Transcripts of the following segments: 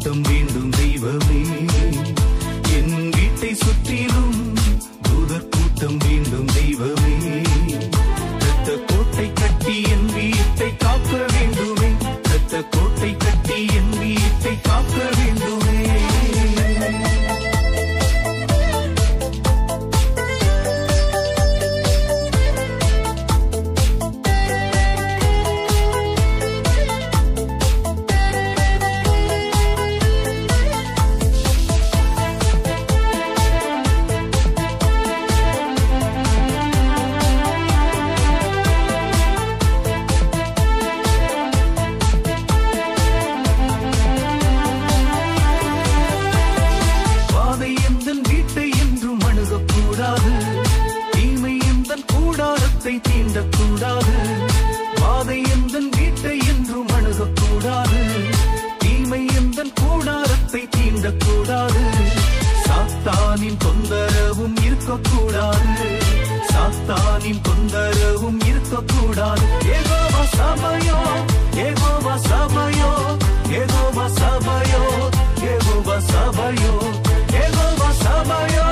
கூட்டம் வேண்டும் தெய்வமே, என் வீட்டை சுற்றிலும் தூதர் கூட்டம் வேண்டும் தெய்வமே. இரத்த கோட்டை கட்டி என் வீட்டை காக்க வேண்டுமே, இரத்த கோட்டை கட்டி என் வீட்டை காக்க வேண்டுமே. தீண்டக்கூடாது, வாதை எந்தன் வீட்டை என்றும் அணுகக்கூடாது, தீமை எந்தன் கூடாரத்தை தீண்டக்கூடாது. சாத்தானின் தொந்தரவும் இருக்கக்கூடாது, சாத்தானின் தொந்தரவும் இருக்கக்கூடாது. யெகோவா சபையோ, யெகோவா சபையோ, யெகோவா சபையோ, யெகோவா சபையோ, யெகோவா சபையோ,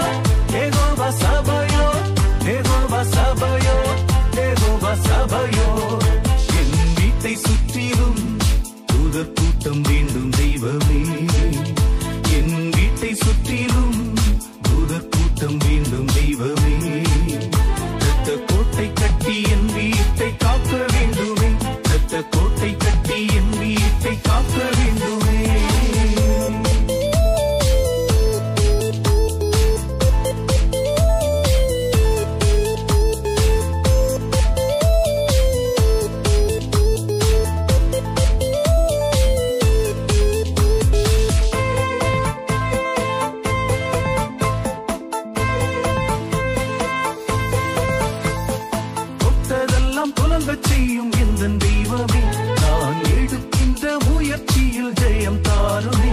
யெகோவா சபையோ, யெகோவா சபையோ, யெகோவா சபையோ. என் வீட்டை சுற்றிலும் தூதர் கூட்டம் வேண்டும் தெய்வமே, என் வீட்டை சுற்றிலும் தூதர் கூட்டம் வேண்டும் தெய்வமே. இரத்த கோட்டை கட்டி என் வீட்டை காக்க வேண்டுமே, இரத்த கோட்டை கட்டி என் வீட்டை காக்க வேண்டுமே. செய்யும் எந்தன் தெய்வமே, நான் எடுக்கின்ற முயற்சியில் ஜெயம் தாருமே.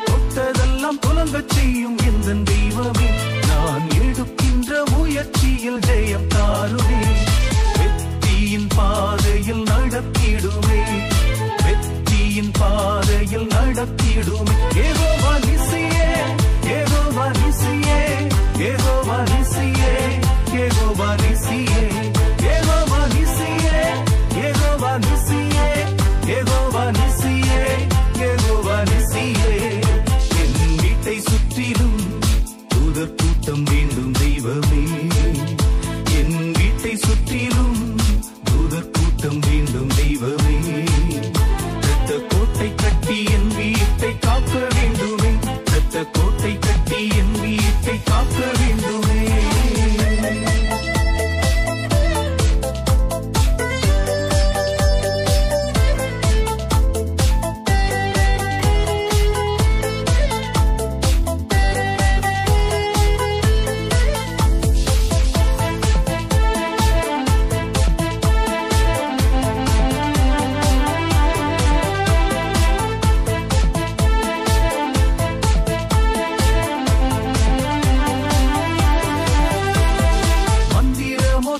தொட்டதெல்லாம் துலங்க செய்யும் எந்தன் தெய்வமே, நான் எடுக்கின்ற முயற்சியில் ஜெயம் தாருமே. வெற்றியின் பாதையில் நடத்திடுமே, வெற்றியின் பாதையில் நடத்திடுமே. யெகோவா நிசியே, யெகோவா நிசியே, யெகோவா நிசியே, யெகோவா நிசியே, யெகோவா நிசியே, யெகோவா நிசியே, யெகோவா நிசியே, யெகோவா நிசியே. என் வீட்டை சுற்றிலும் தூதர் கூட்டம் வேண்டும் தெய்வமே, என் வீட்டை சுற்றிலும் தூதர் கூட்டம் வேண்டும் தெய்வமே. இரத்த கோட்டை கட்டி என் வீட்டை காக்க வேண்டுமே, இரத்த கோட்டை கட்டி என் வீட்டை காக்க வேண்டுமே.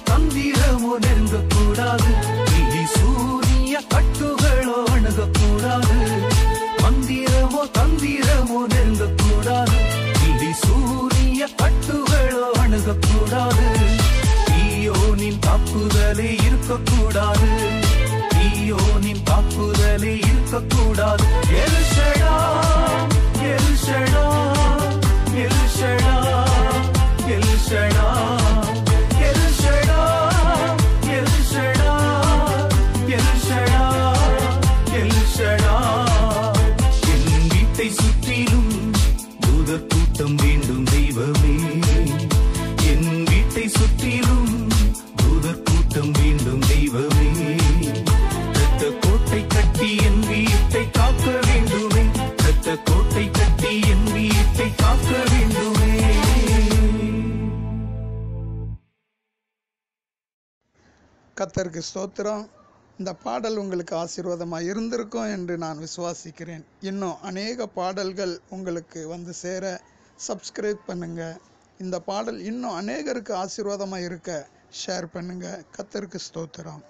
தந்திரமோ நெருங்கக்கூடாது, இடி சூரிய கட்டுகளோ அணுகக்கூடாது. மந்திரமோ தந்திரமோ நெருங்கக்கூடாது, இடி சூரிய கட்டுகளோ அணுகக்கூடாது. தீயோனின் தாக்குதலே இருக்கக்கூடாது, தீயோனின் தாக்குதலே இருக்கக்கூடாது. L Shaddai, L Shaddai, L Shaddai, L Shaddai, சுற்றிலும் தூதர் கூட்டம் வேண்டும் தெய்வமே, என் வீட்டை சுற்றிலும் தூதர் கூட்டம் வேண்டும் தெய்வமே. இரத்த கோட்டை கட்டி என் வீட்டை காக்க வேண்டுமே, இரத்த கோட்டை கட்டி என் வீட்டை காக்க வேண்டுமே. கர்த்தருக்கு ஸ்தோத்திரம். இந்த பாடல் உங்களுக்கு ஆசீர்வாதமாக இருந்திருக்கும் என்று நான் விசுவாசிக்கிறேன். இன்னும் அநேக பாடல்கள் உங்களுக்கு வந்து சேர சப்ஸ்கிரைப் பண்ணுங்கள். இந்த பாடல் இன்னும் அநேகருக்கு ஆசீர்வாதமாக இருக்க ஷேர் பண்ணுங்கள். கர்த்தருக்கு ஸ்தோத்திரம்.